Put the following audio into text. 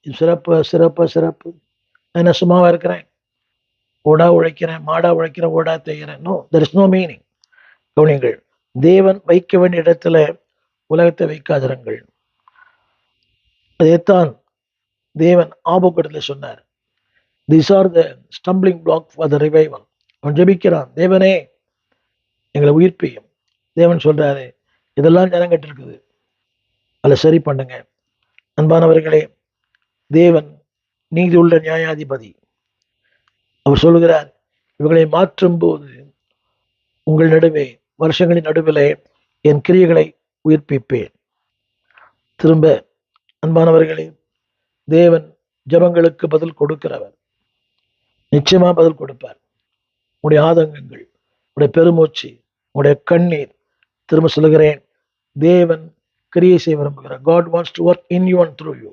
இது சிறப்பு சிறப்பு சிறப்பு. நான் என்ன சும்மாவா இருக்கிறேன்? ஓடா உழைக்கிறேன், மாடா உழைக்கிறேன், ஓடா தேய்கிறேன். No, there is no meaning. கவனிங்கள், தேவன் வைக்க வேண்டிய இடத்துல உலகத்தை வைக்காதிருங்கள். அதைத்தான் தேவன் ஆபோக்கிடத்தில் சொன்னார். These are the stumbling block for the revival. அவன் ஜெபிக்கிறான், தேவனே எங்களை உயிர்ப்பியும். தேவன் சொல்றாரு, இதெல்லாம் ஜனம் கட்டிருக்குது, அதில் சரி பண்ணுங்க. அன்பானவர்களே, தேவன் நீதி உள்ள நியாயாதிபதி. அவர் சொல்லுகிறார், இவர்களை மாற்றும் போது உங்கள் நடுவே, வருஷங்களின் நடுவிலே என் கிரியைகளை உயிர்ப்பிப்பேன். திரும்ப அன்பானவர்களே, தேவன் ஜபங்களுக்கு பதில் கொடுக்கிறவர். நிச்சயமா பதில் கொடுப்பார். உங்களுடைய ஆதங்கங்கள், உங்களுடைய பெருமூச்சு, உங்களுடைய கண்ணீர், திரும்ப சொல்லுகிறேன், தேவன் கிரியை செய்ய விரும்புகிறார். God wants to work in you and through you.